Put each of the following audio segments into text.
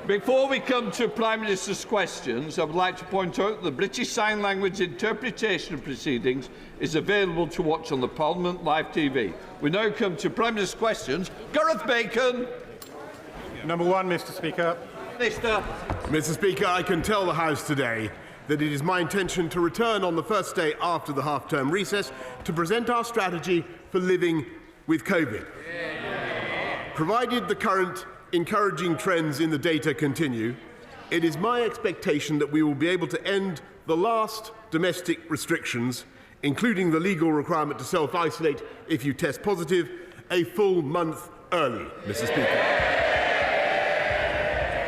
Before we come to Prime Minister's questions, I would like to point out that the British Sign Language interpretation of proceedings is available to watch on the Parliament Live TV. We now come to Prime Minister's questions. Gareth Bacon. Number one, Mr. Speaker. Minister. Mr. Speaker, I can tell the House today that it is my intention to return on the first day after the half-term recess to present our strategy for living with COVID. Provided the current encouraging trends in the data continue, it is my expectation that we will be able to end the last domestic restrictions, including the legal requirement to self-isolate if you test positive, a full month early, Mr. Speaker.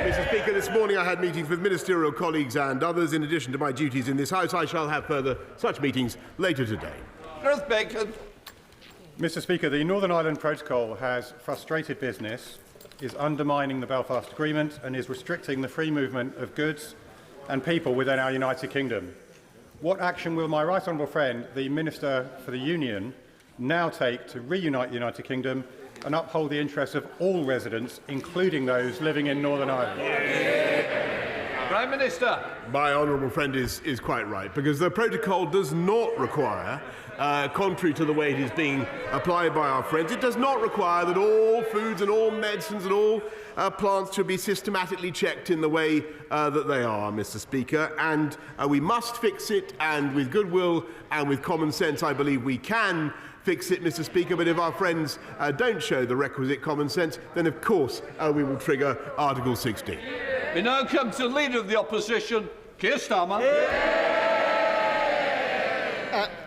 Mr. Speaker, this morning I had meetings with ministerial colleagues and others. In addition to my duties in this House, I shall have further such meetings later today. Gareth Bacon. Mr. Speaker, the Northern Ireland Protocol has frustrated business, is undermining the Belfast Agreement and is restricting the free movement of goods and people within our United Kingdom. What action will my right honourable friend, the Minister for the Union, now take to reunite the United Kingdom and uphold the interests of all residents, including those living in Northern Ireland? Prime Minister. My honourable friend is quite right, because the protocol does not require, contrary to the way it is being applied by our friends, it does not require that all foods and all medicines and all plants should be systematically checked in the way that they are, Mr. Speaker. And we must fix it, and with goodwill and with common sense, I believe we can fix it, Mr. Speaker. But if our friends don't show the requisite common sense, then of course we will trigger Article 60. We now come to the Leader of the Opposition, Keir Starmer.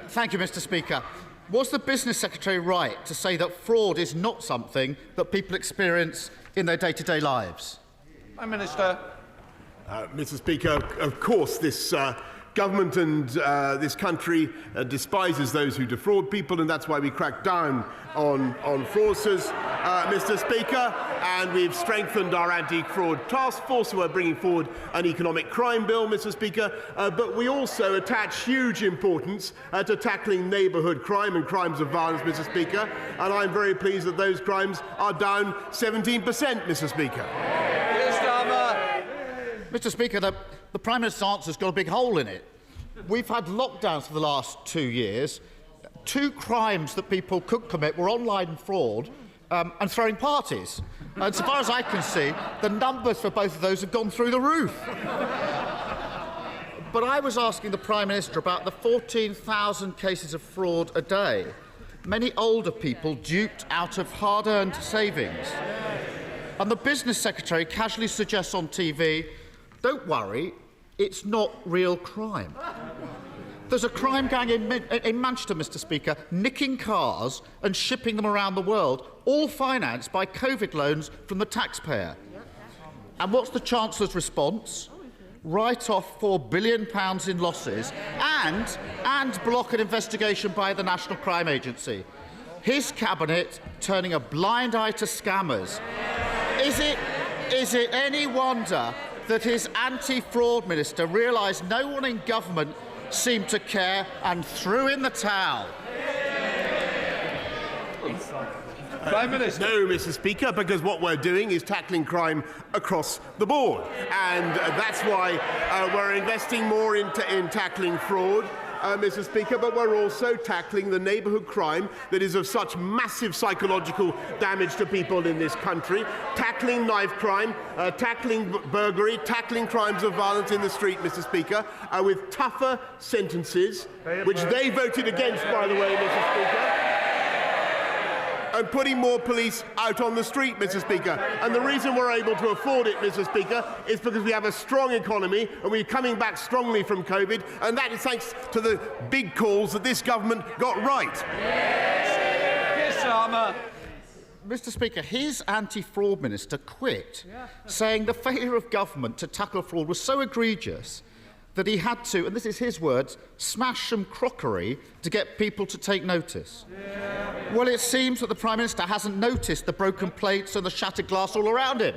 Thank you, Mr. Speaker. Was the Business Secretary right to say that fraud is not something that people experience in their day-to-day lives? Prime Minister. Mr. Speaker, of course this government and this country despises those who defraud people, and that's why we crack down on fraudsters, Mr. Speaker, and we've strengthened our anti-fraud task force. We're bringing forward an economic crime bill, Mr. Speaker, but we also attach huge importance to tackling neighbourhood crime and crimes of violence, Mr. Speaker, and I'm very pleased that those crimes are down 17%, Mr. Speaker. Mr. Speaker, the Prime Minister's answer's got a big hole in it. We've had lockdowns for the last 2 years. 2 crimes that people could commit were online fraud and throwing parties. And so far as I can see, the numbers for both of those have gone through the roof. But I was asking the Prime Minister about the 14,000 cases of fraud a day. Many older people duped out of hard-earned savings. And the Business Secretary casually suggests on TV, don't worry, it's not real crime. There's a crime gang in Manchester, Mr. Speaker, nicking cars and shipping them around the world, all financed by COVID loans from the taxpayer. And what's the Chancellor's response? Write off £4 billion in losses and block an investigation by the National Crime Agency. His cabinet turning a blind eye to scammers. Is it any wonder that his anti-fraud minister realised no one in government seemed to care and threw in the towel? Prime Minister. No, Mr. Speaker, because what we're doing is tackling crime across the board, and that's why we're investing more in tackling fraud, Mr. Speaker, but we're also tackling the neighbourhood crime that is of such massive psychological damage to people in this country, tackling knife crime, tackling burglary, tackling crimes of violence in the street, Mr. Speaker, with tougher sentences, which they voted against, by the way, Mr. Speaker, and putting more police out on the street, Mr. Speaker. And the reason we're able to afford it, Mr. Speaker, is because we have a strong economy and we're coming back strongly from COVID, and that is thanks to the big calls that this government got right. Keir Starmer. Mr. Speaker, his anti-fraud minister quit, saying the failure of government to tackle fraud was so egregious that he had to, and this is his words, smash some crockery to get people to take notice. Well, it seems that the Prime Minister hasn't noticed the broken plates and the shattered glass all around him.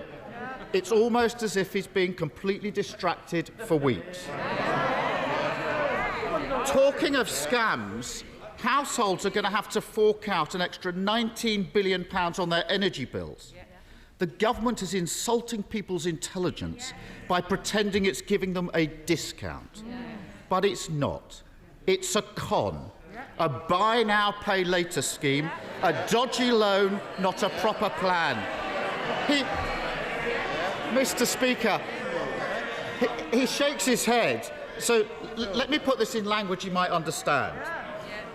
It's almost as if he's been completely distracted for weeks. Talking of scams, households are going to have to fork out an extra £19 billion on their energy bills. The government is insulting people's intelligence by pretending it's giving them a discount. But it's not. It's a con. A buy now, pay later scheme, a dodgy loan, not a proper plan. Mr. Speaker, he shakes his head. So let me put this in language you might understand.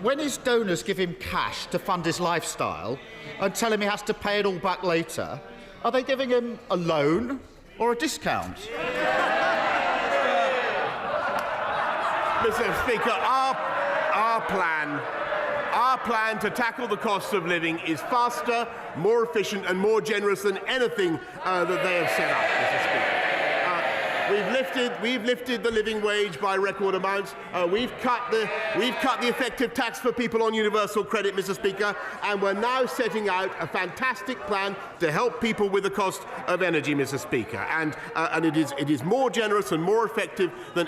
When his donors give him cash to fund his lifestyle and tell him he has to pay it all back later, are they giving him a loan or a discount? Mr. Speaker, our plan to tackle the cost of living is faster, more efficient and more generous than anything that they have set up, Mr. Speaker. We've lifted the living wage by record amounts. We've cut the effective tax for people on universal credit, Mr. Speaker, and we're now setting out a fantastic plan to help people with the cost of energy, Mr. Speaker. And it is more generous and more effective than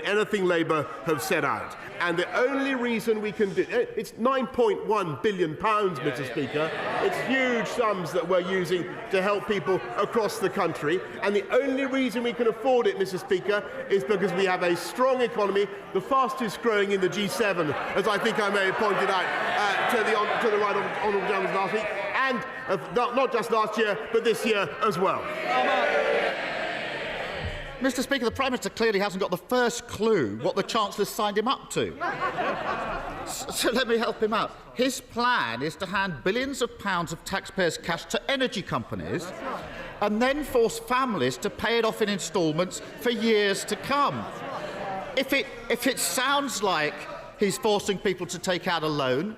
anything Labour have set out. And the only reason we can do it's £9.1 billion, Mr. Speaker. It's huge sums that we're using to help people across the country. And the only reason we can afford it, Mr. Speaker, is because we have a strong economy, the fastest growing in the G7, as I think I may have pointed out to the right honourable gentleman last week, and not just last year, but this year as well. Mr. Speaker, the Prime Minister clearly hasn't got the first clue what the Chancellor's signed him up to. So let me help him out. His plan is to hand billions of pounds of taxpayers' cash to energy companies and then force families to pay it off in instalments for years to come. If it sounds like he's forcing people to take out a loan,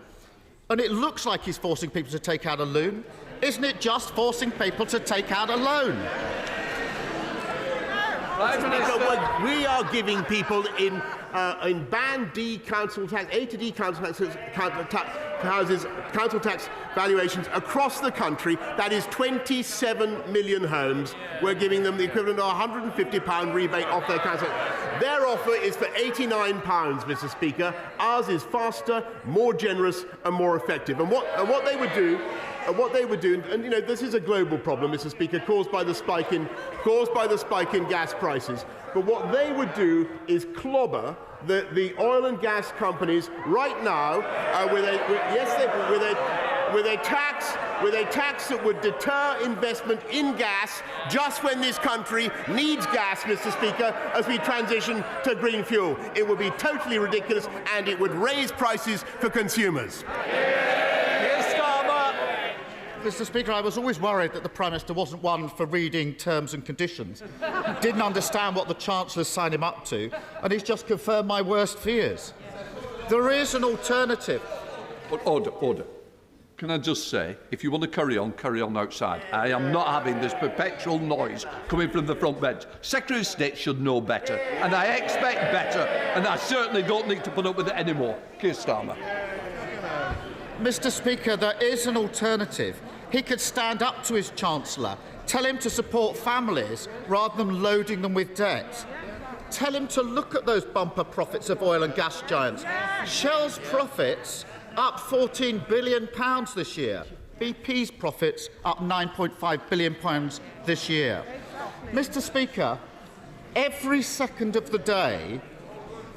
and it looks like he's forcing people to take out a loan, isn't it just forcing people to take out a loan? We are giving people in Band D council tax, A to D council tax valuations across the country, that is 27 million homes, we're giving them the equivalent of a £150 rebate off their council. Their offer is for £89, Mr. Speaker. Ours is faster, more generous and more effective. And what they would do, and you know, this is a global problem, Mr. Speaker, caused by the spike in gas prices. But what they would do is clobber the oil and gas companies right now with a tax that would deter investment in gas just when this country needs gas, Mr. Speaker, as we transition to green fuel. It would be totally ridiculous, and it would raise prices for consumers. Mr. Speaker, I was always worried that the Prime Minister wasn't one for reading terms and conditions. Didn't understand what the Chancellor's signed him up to, and he's just confirmed my worst fears. There is an alternative. But order. Can I just say, if you want to carry on outside. I am not having this perpetual noise coming from the front bench. Secretary of State should know better, and I expect better, and I certainly don't need to put up with it anymore. Keir Starmer. Mr. Speaker, there is an alternative. He could stand up to his Chancellor, tell him to support families rather than loading them with debt. Tell him to look at those bumper profits of oil and gas giants. Shell's profits up £14 billion this year. BP's profits up £9.5 billion this year. Mr. Speaker, every second of the day,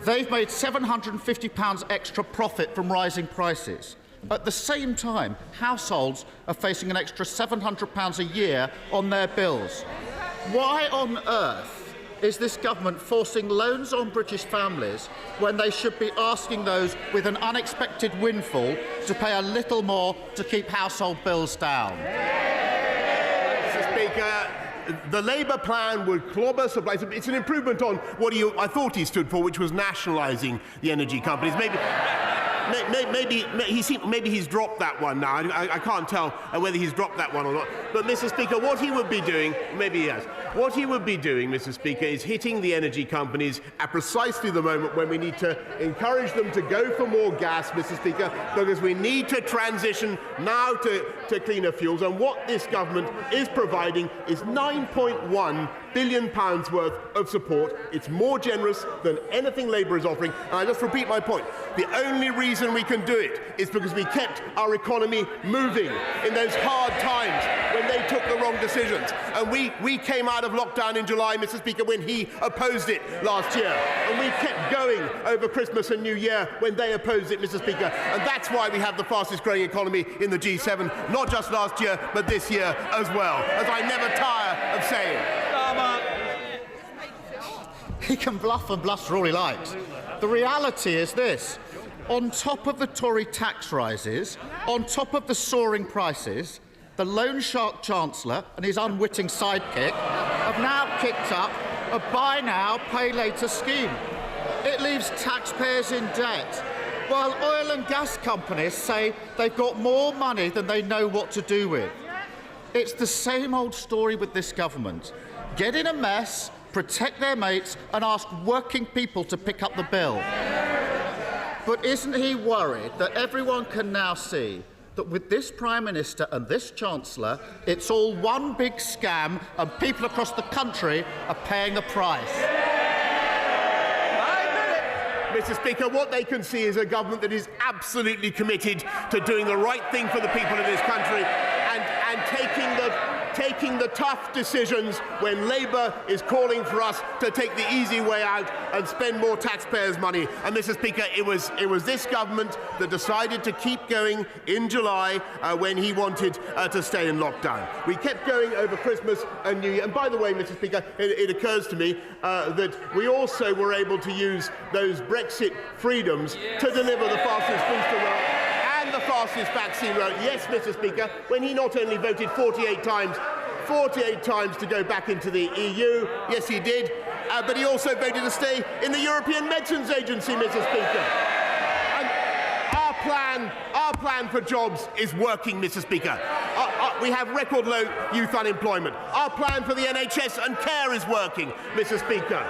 they've made £750 extra profit from rising prices. At the same time, households are facing an extra £700 a year on their bills. Why on earth is this government forcing loans on British families when they should be asking those with an unexpected windfall to pay a little more to keep household bills down? Mr. Speaker, the Labour plan would clobber supply. It's an improvement on what I thought he stood for, which was nationalising the energy companies. Maybe he's dropped that one now. I can't tell whether he's dropped that one or not. But, Mr. Speaker, what he would be doing, maybe he has, what he would be doing, Mr. Speaker, is hitting the energy companies at precisely the moment when we need to encourage them to go for more gas, Mr. Speaker, because we need to transition now to cleaner fuels. And what this government is providing is £9.1 billion worth of support. It's more generous than anything Labour is offering. And I just repeat my point. The only reason reason we can do it is because we kept our economy moving in those hard times when they took the wrong decisions. And we came out of lockdown in July, Mr. Speaker, when he opposed it last year. And we kept going over Christmas and New Year when they opposed it, Mr. Speaker. And that's why we have the fastest growing economy in the G7, not just last year, but this year as well, as I never tire of saying. He can bluff and bluster all he likes. The reality is this. On top of the Tory tax rises, on top of the soaring prices, the loan shark Chancellor and his unwitting sidekick have now kicked up a buy now, pay later scheme. It leaves taxpayers in debt, while oil and gas companies say they've got more money than they know what to do with. It's the same old story with this government. Get in a mess, protect their mates and ask working people to pick up the bill. But isn't he worried that everyone can now see that with this Prime Minister and this Chancellor, it's all one big scam and people across the country are paying the price? Mr. Speaker, what they can see is a government that is absolutely committed to doing the right thing for the people of this country and taking the tough decisions when Labour is calling for us to take the easy way out and spend more taxpayers' money. And, Mr. Speaker, it was this government that decided to keep going in July when he wanted to stay in lockdown. We kept going over Christmas and New Year. And by the way, Mr. Speaker, it occurs to me that we also were able to use those Brexit freedoms to deliver the fastest booster round and the fastest vaccine round. Yes, Mr. Speaker, when he not only voted 48 times to go back into the EU, yes he did, but he also voted to stay in the European Medicines Agency, Mr. Speaker. And our plan for jobs is working, Mr. Speaker. We have record low youth unemployment. Our plan for the NHS and care is working, Mr. Speaker.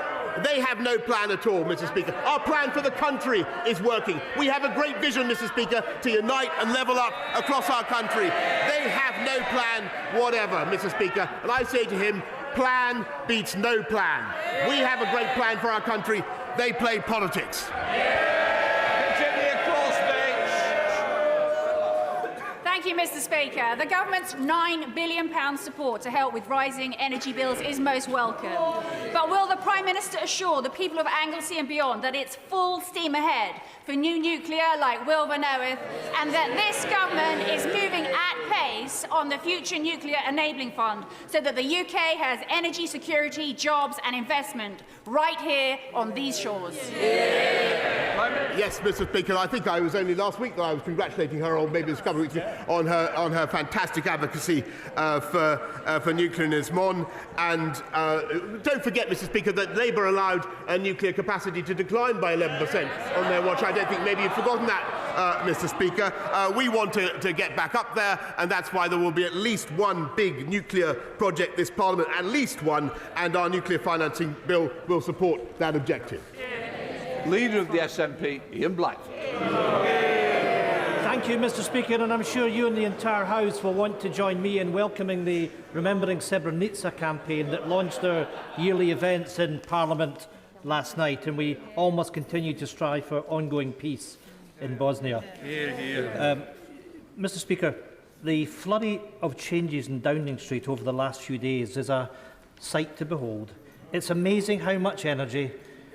They have no plan at all, Mr. Speaker. Our plan for the country is working. We have a great vision, Mr. Speaker, to unite and level up across our country. They have no plan whatever, Mr. Speaker. And I say to him, plan beats no plan. We have a great plan for our country. They play politics. Thank you, Mr. Speaker. The government's £9 billion support to help with rising energy bills is most welcome. But will the Prime Minister assure the people of Anglesey and beyond that it's full steam ahead for new nuclear like Wilbur knoweth, and that this government is moving at pace on the Future Nuclear Enabling Fund so that the UK has energy security, jobs and investment right here on these shores? Yes, Mr. Speaker. I think I was only last week that I was congratulating her, or maybe it's a couple of weeks, on her fantastic advocacy for nuclear in Ismon. And don't forget, Mr. Speaker, that Labour allowed nuclear capacity to decline by 11% on their watch. I don't think maybe you've forgotten that, Mr. Speaker. We want to get back up there, and that's why there will be at least one big nuclear project this Parliament, at least one, and our nuclear financing bill will support that objective. Leader of the SNP, Ian Blackford. Thank you, Mr. Speaker, and I'm sure you and the entire House will want to join me in welcoming the Remembering Srebrenica campaign that launched their yearly events in Parliament last night, and we all must continue to strive for ongoing peace in Bosnia. Mr. Speaker, the flurry of changes in Downing Street over the last few days is a sight to behold. It's amazing how much energy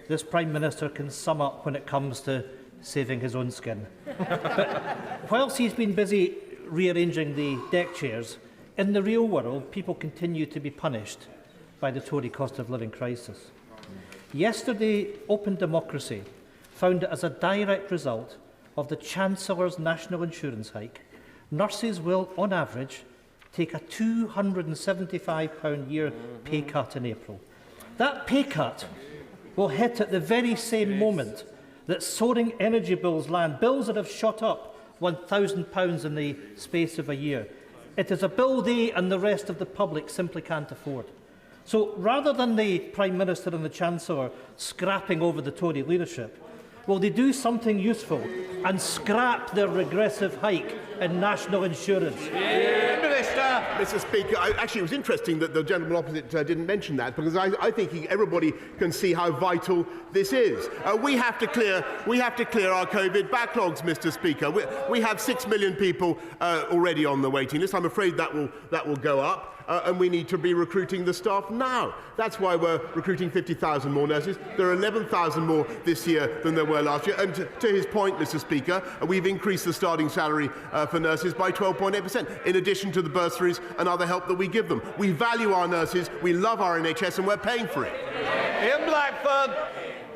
this Prime Minister can sum up when it comes to saving his own skin. But whilst he's been busy rearranging the deck chairs, in the real world, people continue to be punished by the Tory cost of living crisis. Yesterday, Open Democracy found that as a direct result of the Chancellor's national insurance hike, nurses will, on average, take a £275 year pay cut in April. That pay cut will hit at the very same moment that soaring energy bills land, bills that have shot up £1,000 in the space of a year. It is a bill they and the rest of the public simply can't afford. So rather than the Prime Minister and the Chancellor scrapping over the Tory leadership, Will they do something useful and scrap their regressive hike in national insurance? Mr. Speaker, actually, it was interesting that the gentleman opposite didn't mention that, because I think everybody can see how vital this is. We have to clear our COVID backlogs, Mr. Speaker. We have 6 million people already on the waiting list. I'm afraid that will go up. And we need to be recruiting the staff now. That's why we're recruiting 50,000 more nurses. There are 11,000 more this year than there were last year. And to his point, Mr. Speaker, we've increased the starting salary for nurses by 12.8%, in addition to the bursaries and other help that we give them. We value our nurses, we love our NHS, and we're paying for it. Ian Blackford.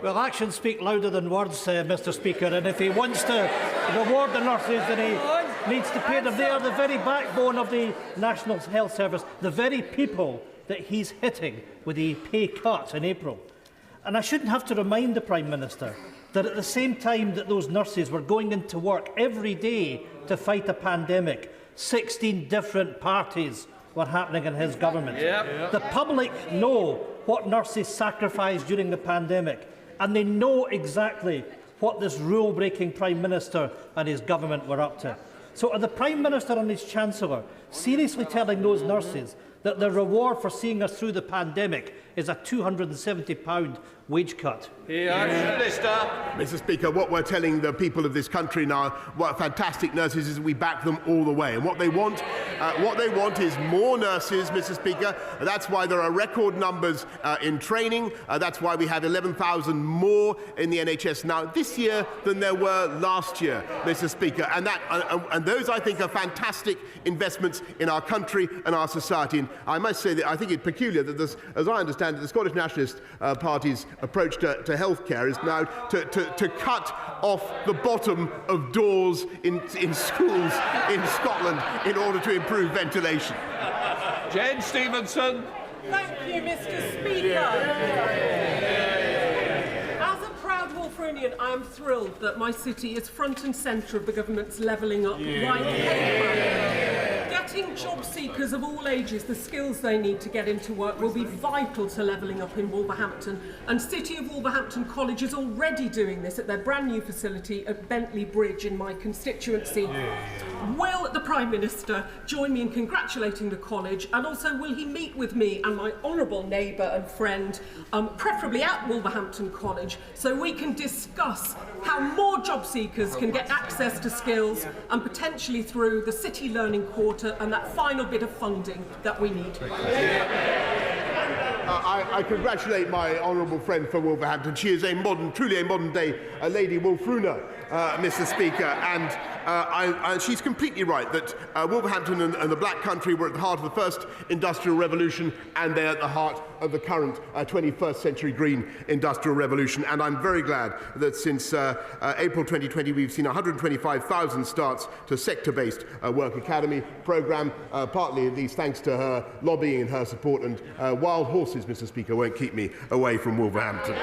Well, actions speak louder than words, Mr. Speaker, and if he wants to reward the nurses, then he needs to pay them. They are the very backbone of the National Health Service, the very people that he's hitting with the pay cut in April. And I shouldn't have to remind the Prime Minister that at the same time that those nurses were going into work every day to fight a pandemic, 16 different parties were happening in his government. The public know what nurses sacrificed during the pandemic, and they know exactly what this rule-breaking Prime Minister and his government were up to. So are the Prime Minister and his Chancellor seriously telling those nurses that the reward for seeing us through the pandemic is a £270 wage cut? Mr. Speaker, what we're telling the people of this country now, what fantastic nurses, is we back them all the way. And what they want is more nurses, Mr. Speaker. That's why there are record numbers in training. That's why we have 11,000 more in the NHS now this year than there were last year, Mr. Speaker. And those, I think, are fantastic investments in our country and our society. And I must say that I think it's peculiar that this, as I understand it, the Scottish Nationalist Party's approach to healthcare is now to cut off the bottom of doors in schools in Scotland in order to improve ventilation. Jane Stevenson. Thank you, Mr. Speaker. As a proud Wolverinian, I am thrilled that my city is front and centre of the government's levelling up right programme. Getting job seekers of all ages the skills they need to get into work will be vital to levelling up in Wolverhampton, and City of Wolverhampton College is already doing this at their brand new facility at Bentley Bridge in my constituency. Will the Prime Minister join me in congratulating the college, and also will he meet with me and my honourable neighbour and friend, preferably at Wolverhampton College, so we can discuss how more job seekers can get access to skills, and potentially through the City Learning Quarter and that final bit of funding that we need. I congratulate my honourable friend from Wolverhampton. She is truly a modern-day Lady Wolfruna, Mr. Speaker, and she's completely right that Wolverhampton and the Black Country were at the heart of the first industrial revolution, and they're at the heart of the current 21st century green industrial revolution. And I'm very glad that since April 2020 we've seen 125,000 starts to sector-based work academy programme, partly at least thanks to her lobbying and her support, and wild horses, Mr. Speaker, won't keep me away from Wolverhampton.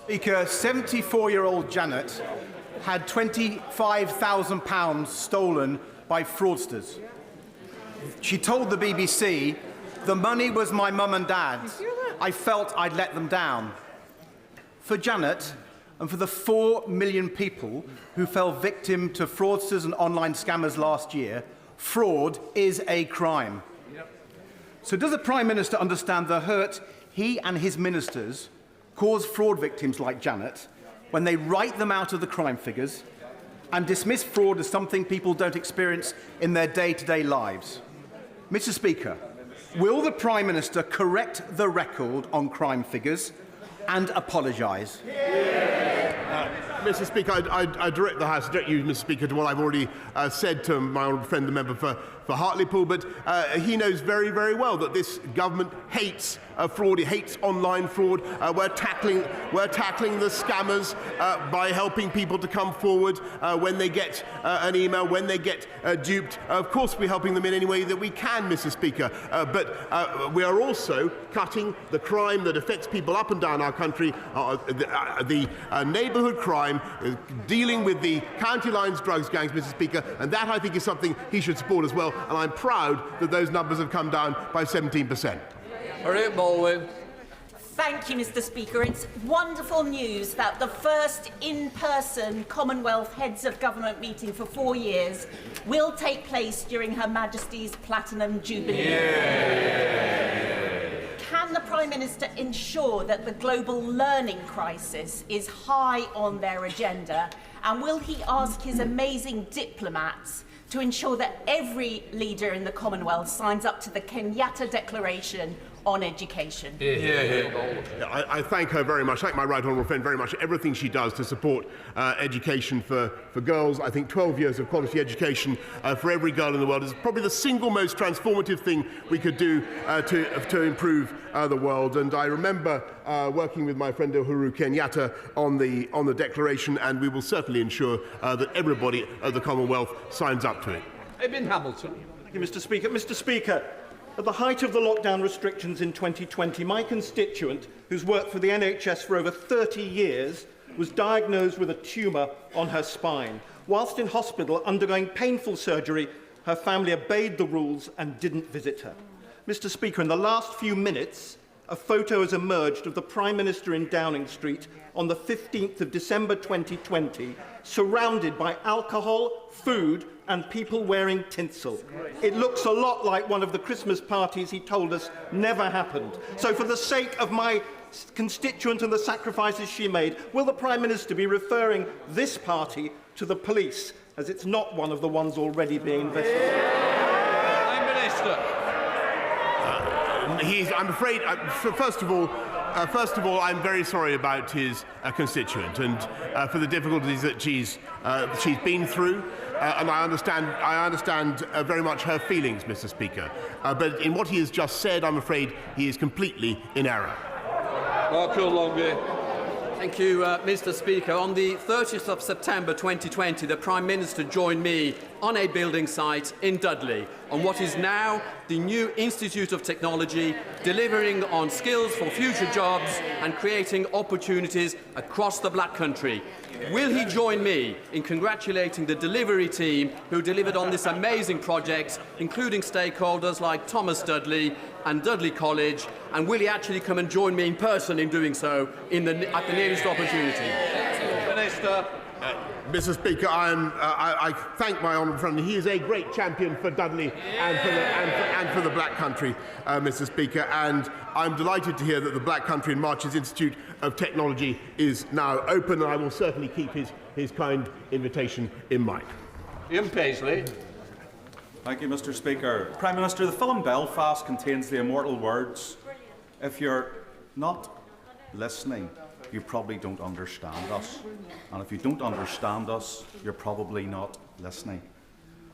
Speaker, 74-year-old Janet had £25,000 stolen by fraudsters. She told the BBC, "The money was my mum and dad's. I felt I'd let them down." For Janet, and for the 4 million people who fell victim to fraudsters and online scammers last year, fraud is a crime. So does the Prime Minister understand the hurt he and his ministers cause fraud victims like Janet when they write them out of the crime figures and dismiss fraud as something people don't experience in their day-to-day lives? Mr. Speaker, will the Prime Minister correct the record on crime figures and apologise? Mr. Speaker, I direct the House, direct you, Mr. Speaker, to what I've already said to my honourable friend, the member for Hartlepool, but he knows very, very well that this government hates fraud. It hates online fraud. We're tackling the scammers by helping people to come forward when they get an email, when they get duped. Of course, we're helping them in any way that we can, Mr. Speaker, but we are also cutting the crime that affects people up and down our country, the neighbourhood crime, dealing with the county lines drugs gangs, Mr. Speaker, and that, I think, is something he should support as well. And I'm proud that those numbers have come down by 17%. Baldwin. Thank you, Mr. Speaker. It's wonderful news that the first in-person Commonwealth Heads of Government meeting for 4 years will take place during Her Majesty's Platinum Jubilee. Can the Prime Minister ensure that the global learning crisis is high on their agenda? And will he ask his amazing diplomats to ensure that every leader in the Commonwealth signs up to the Kenyatta Declaration on education? I thank her very much, thank my right honourable friend very much for everything she does to support education for girls. I think 12 years of quality education for every girl in the world is probably the single most transformative thing we could do to improve the world. And I remember working with my friend Uhuru Kenyatta on the declaration, and we will certainly ensure that everybody at the Commonwealth signs up to it. Eben Hamilton. Thank you, Mr. Speaker. Mr. Speaker, at the height of the lockdown restrictions in 2020, my constituent, who's worked for the NHS for over 30 years, was diagnosed with a tumour on her spine. Whilst in hospital undergoing painful surgery, her family obeyed the rules and didn't visit her. Mr. Speaker, in the last few minutes, a photo has emerged of the Prime Minister in Downing Street on the 15th of December 2020, surrounded by alcohol, food and people wearing tinsel. It looks a lot like one of the Christmas parties he told us never happened. So for the sake of my constituent and the sacrifices she made, will the Prime Minister be referring this party to the police, as it's not one of the ones already being investigated? Prime Minister. I'm afraid, first of all, I'm very sorry about his constituent and for the difficulties that she's been through. And I understand very much her feelings, Mr. Speaker. But in what he has just said, I'm afraid he is completely in error. Marco Longley. Thank you, Mr. Speaker. On the 30th of September 2020, the Prime Minister joined me on a building site in Dudley on what is now the new Institute of Technology, delivering on skills for future jobs and creating opportunities across the Black Country. Will he join me in congratulating the delivery team who delivered on this amazing project, including stakeholders like Thomas Dudley and Dudley College, and will he actually come and join me in person in doing so at the nearest opportunity? Minister. Mr. Speaker, I thank my honourable friend. He is a great champion for Dudley and for the Black Country, Mr. Speaker, and I'm delighted to hear that the Black Country in March's Institute of Technology is now open, and I will certainly keep his kind invitation in mind. Ian Paisley. Thank you, Mr. Speaker. Prime Minister, the film Belfast contains the immortal words, "If you're not listening, you probably don't understand us. And if you don't understand us, you're probably not listening."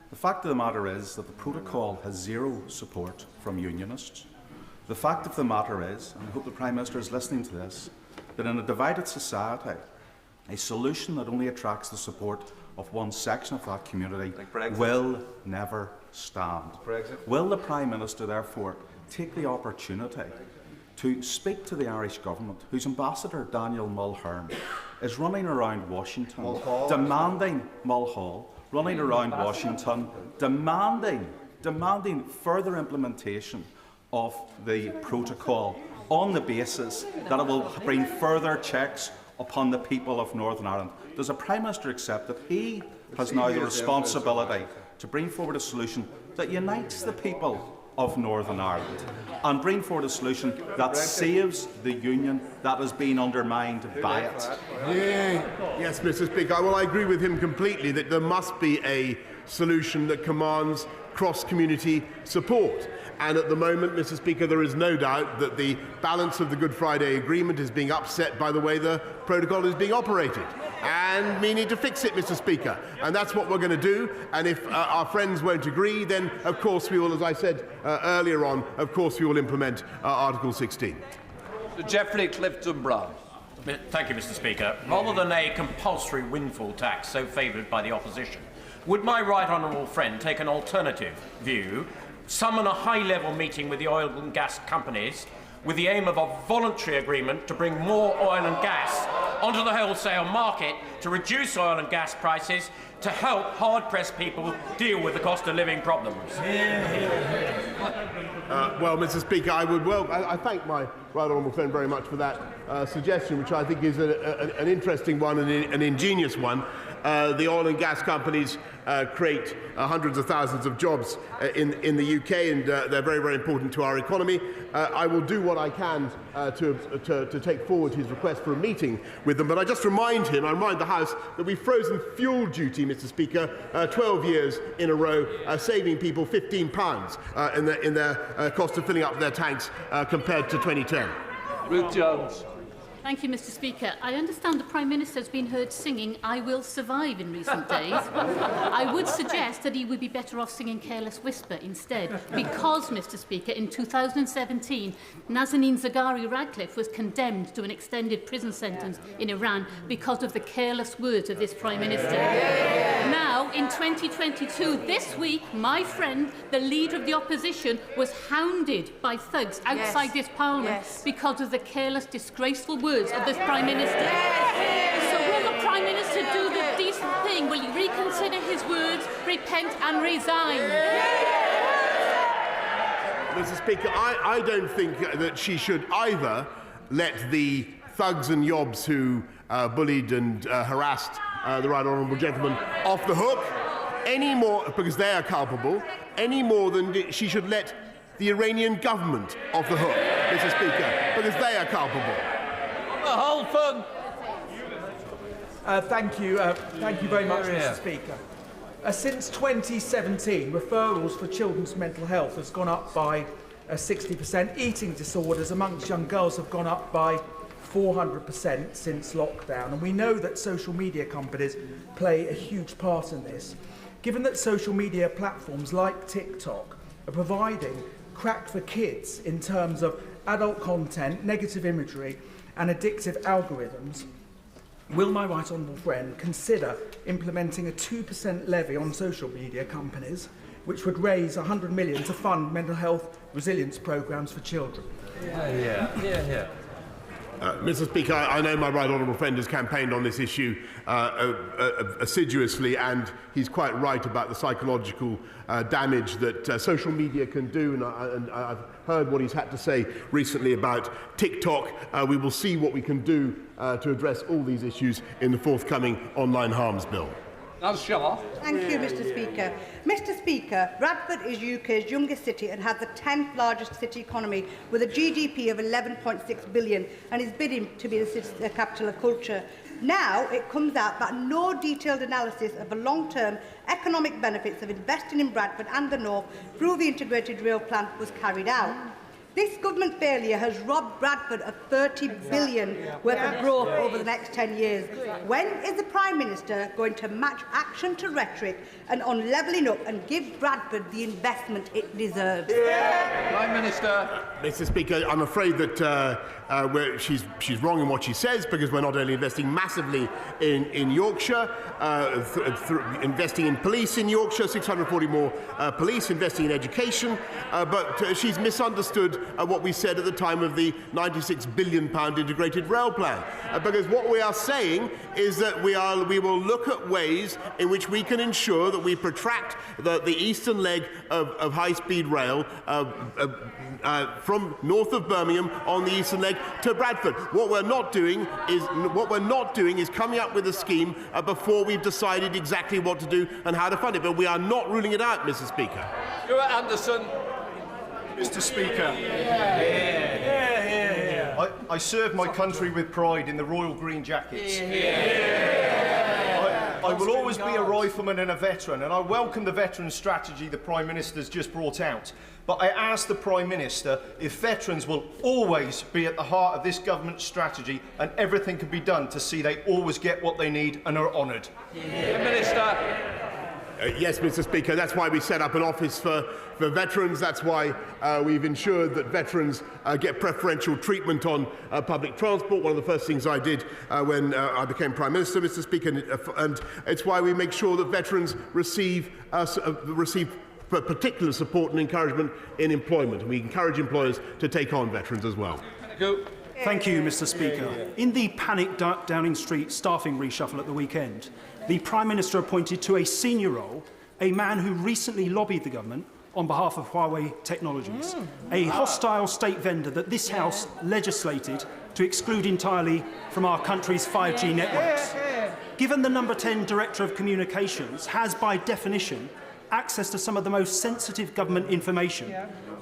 The fact of the matter is that the protocol has zero support from unionists. The fact of the matter is, and I hope the Prime Minister is listening to this, that in a divided society, a solution that only attracts the support of one section of that community will never stand. Will the Prime Minister, therefore, take the opportunity to speak to the Irish Government, whose Ambassador Daniel Mulhern is running around Washington, demanding demanding further implementation of the protocol on the basis that it will bring further checks upon the people of Northern Ireland? Does the Prime Minister accept that he has now the responsibility to bring forward a solution that unites the people of Northern Ireland and bring forward a solution that saves the union that has been undermined by it? Yes, Mr. Speaker. Well, I agree with him completely that there must be a solution that commands cross-community support. And at the moment, Mr. Speaker, there is no doubt that the balance of the Good Friday Agreement is being upset by the way the protocol is being operated. And we need to fix it, Mr. Speaker. And that's what we're going to do. And if our friends won't agree, then of course we will, as I said earlier on, of course we will implement Article 16. Sir Geoffrey Clifton-Brown. Thank you, Mr. Speaker. Rather than a compulsory windfall tax so favoured by the opposition, would my right honourable friend take an alternative view, summon a high-level meeting with the oil and gas companies with the aim of a voluntary agreement to bring more oil and gas onto the wholesale market to reduce oil and gas prices to help hard-pressed people deal with the cost of living problems? Well, Mr. Speaker, I thank my right honourable friend very much for that suggestion, which I think is an interesting one and an ingenious one. The oil and gas companies create hundreds of thousands of jobs in the UK, and they're very, very important to our economy. I will do what I can to take forward his request for a meeting with them, but I just remind the House that we've frozen fuel duty, Mr. Speaker, 12 years in a row, saving people £15 in their cost of filling up their tanks compared to 2010. Ruth Jones. Thank you, Mr. Speaker. I understand the Prime Minister has been heard singing "I Will Survive" in recent days. I would suggest that he would be better off singing "Careless Whisper" instead, because, Mr. Speaker, in 2017, Nazanin Zaghari-Ratcliffe was condemned to an extended prison sentence in Iran because of the careless words of this Prime Minister. Now, in 2022, this week, my friend, the Leader of the Opposition, was hounded by thugs outside this Parliament because of the careless, disgraceful words of this Prime Minister. So will the Prime Minister do the decent thing? Will he reconsider his words, repent and resign? Mr. Speaker, I don't think that she should either let the thugs and yobs who bullied and harassed the right honourable gentleman off the hook any more, because they are culpable, any more than she should let the Iranian government off the hook, Mr. Speaker, because they are culpable. The whole fun. Thank you very much, Mr. Speaker. Since 2017, referrals for children's mental health has gone up by 60%. Eating disorders amongst young girls have gone up by 400% since lockdown. And we know that social media companies play a huge part in this. Given that social media platforms like TikTok are providing crack for kids in terms of adult content, negative imagery, and addictive algorithms, will my right honourable friend consider implementing a 2% levy on social media companies, which would raise £100 million to fund mental health resilience programmes for children? Mr. Speaker, I know my right honourable friend has campaigned on this issue assiduously, and he's quite right about the psychological damage that social media can do, and I've heard what he's had to say recently about TikTok. We will see what we can do to address all these issues in the forthcoming online harms bill. Thank you, Mr. Speaker. Mr. Speaker, Bradford is UK's youngest city and has the 10th largest city economy with a GDP of 11.6 billion and is bidding to be the capital of culture. Now it comes out that no detailed analysis of the long-term economic benefits of investing in Bradford and the North through the integrated rail plan was carried out. This government failure has robbed Bradford of £30 billion worth of growth over the next 10 years. When is the Prime Minister going to match action to rhetoric and on levelling up and give Bradford the investment it deserves? Prime Minister. Mr. Speaker, I'm afraid that she's wrong in what she says, because we're not only investing massively in Yorkshire, investing in police in Yorkshire, 640 more police, investing in education, but she's misunderstood what we said at the time of the £96 billion integrated rail plan. Because what we are saying is that we will look at ways in which we can ensure that we protract the eastern leg of high-speed rail from north of Birmingham on the eastern leg to Bradford. What we're not doing is coming up with a scheme before we've decided exactly what to do and how to fund it. But we are not ruling it out, Mr. Speaker. Stuart Anderson. Mr. Speaker, I serve my country with pride in the Royal Green Jackets. I will always be a rifleman and a veteran, and I welcome the veteran strategy the Prime Minister's just brought out. But I ask the Prime Minister if veterans will always be at the heart of this government strategy and everything can be done to see they always get what they need and are honoured. Minister. Yes, Mr. Speaker, that's why we set up an office for veterans. That's why we've ensured that veterans get preferential treatment on public transport. One of the first things I did when I became Prime Minister, Mr. Speaker, and it's why we make sure that veterans receive particular support and encouragement in employment. We encourage employers to take on veterans as well. Thank you, Mr. Speaker. In the panic Downing Street staffing reshuffle at the weekend, the Prime Minister appointed to a senior role a man who recently lobbied the government on behalf of Huawei Technologies, a hostile state vendor that this House legislated to exclude entirely from our country's 5G networks. Given the number 10 Director of Communications has, by definition, access to some of the most sensitive government information,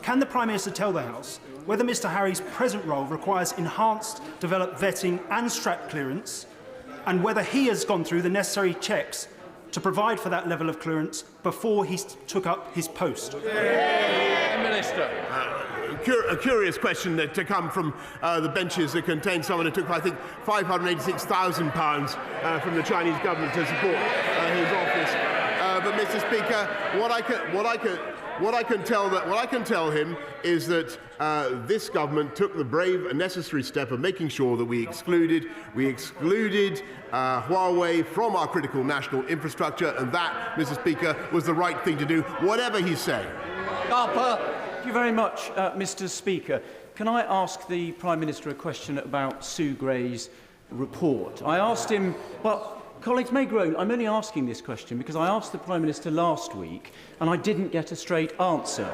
can the Prime Minister tell the House whether Mr Harry's present role requires enhanced developed vetting and strap clearance, and whether he has gone through the necessary checks to provide for that level of clearance before he took up his post? Minister. A curious question to come from the benches that contain someone who took, I think, £586,000 from the Chinese government to support his office. But, Mr. Speaker, what I can tell him is that this government took the brave and necessary step of making sure that we excluded Huawei from our critical national infrastructure, and that, Mr. Speaker, was the right thing to do, whatever he's saying. Thank you very much, Mr. Speaker. Can I ask the Prime Minister a question about Sue Gray's report? I asked him, well, colleagues may groan, I'm only asking this question because I asked the Prime Minister last week and I didn't get a straight answer.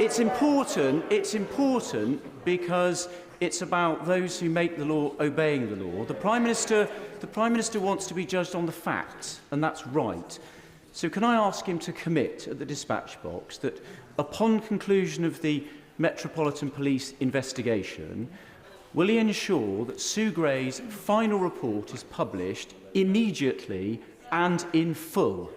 It's important because it's about those who make the law obeying the law. The Prime Minister wants to be judged on the facts, and that's right. So can I ask him to commit at the dispatch box that upon conclusion of the Metropolitan Police investigation, will he ensure that Sue Gray's final report is published immediately and in full?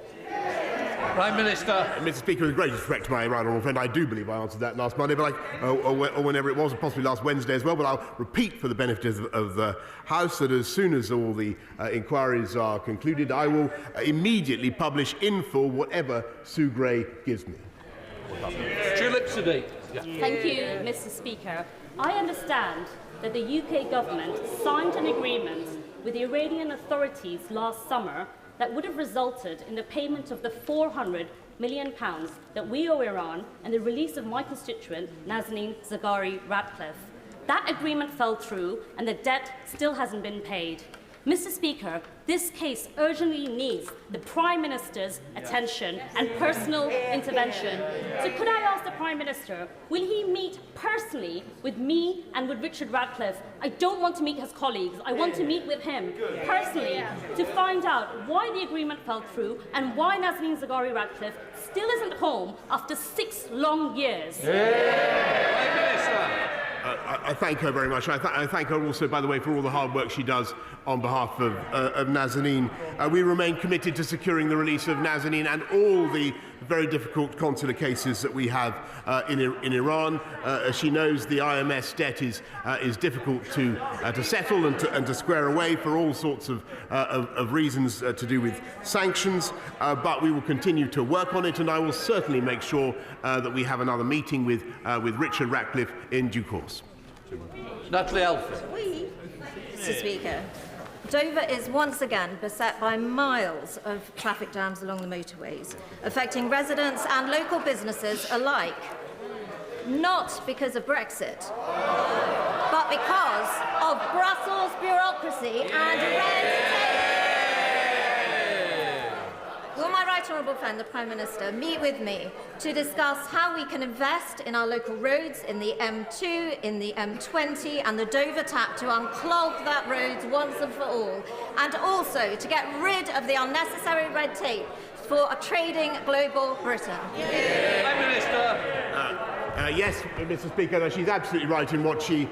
Prime Minister. Mr. Speaker, with great respect to my right honourable friend, I do believe I answered that last Monday, but or whenever it was, possibly last Wednesday as well. But I'll repeat for the benefit of the House that as soon as all the inquiries are concluded, I will immediately publish in full whatever Sue Gray gives me. Tulip Siddiq. Thank you, Mr. Speaker. I understand that the UK government signed an agreement with the Iranian authorities last summer that would have resulted in the payment of the £400 million that we owe Iran and the release of my constituent, Nazanin Zaghari-Ratcliffe. That agreement fell through and the debt still hasn't been paid. Mr. Speaker, this case urgently needs the Prime Minister's attention and personal intervention. So could I ask the Prime Minister, will he meet personally with me and with Richard Ratcliffe? I don't want to meet his colleagues. I want to meet with him personally to find out why the agreement fell through and why Nazanin Zaghari-Ratcliffe still isn't home after 6 long years. Prime Minister. I thank her very much. I thank her also, by the way, for all the hard work she does on behalf of Nazanin. We remain committed to securing the release of Nazanin and all the very difficult consular cases that we have in Iran. As she knows, the IMS debt is difficult to settle and to square away for all sorts of reasons to do with sanctions. But we will continue to work on it, and I will certainly make sure that we have another meeting with Richard Ratcliffe in due course. Natalie Alford. Mr. Speaker, Dover is once again beset by miles of traffic jams along the motorways, affecting residents and local businesses alike. Not because of Brexit, but because of Brussels bureaucracy and red tape. Will my right honourable friend, the Prime Minister, meet with me to discuss how we can invest in our local roads, in the M2, in the M20 and the Dover Tap to unclog that road once and for all, and also to get rid of the unnecessary red tape for a trading global Britain? Prime Minister. Yes, Mr. Speaker, no, she's absolutely right in what she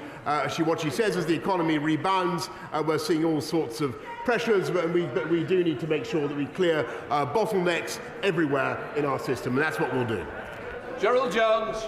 says. As the economy rebounds, we're seeing all sorts of pressures, but we do need to make sure that we clear bottlenecks everywhere in our system, and that's what we'll do. Gerald Jones.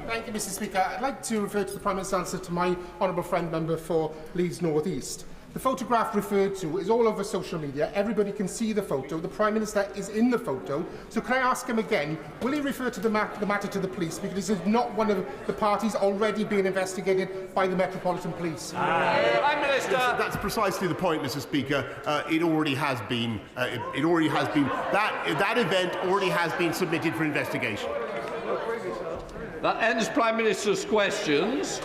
Thank you, Mr. Speaker. I'd like to refer to the Prime Minister's answer to my honourable friend member for Leeds North East. The photograph referred to is all over social media. Everybody can see the photo. The Prime Minister is in the photo. So can I ask him again, will he refer to the matter to the police? Because this is not one of the parties already being investigated by the Metropolitan Police. Prime Minister. Yes, that's precisely the point, Mr. Speaker. It already has been. That event already has been submitted for investigation. That ends Prime Minister's questions.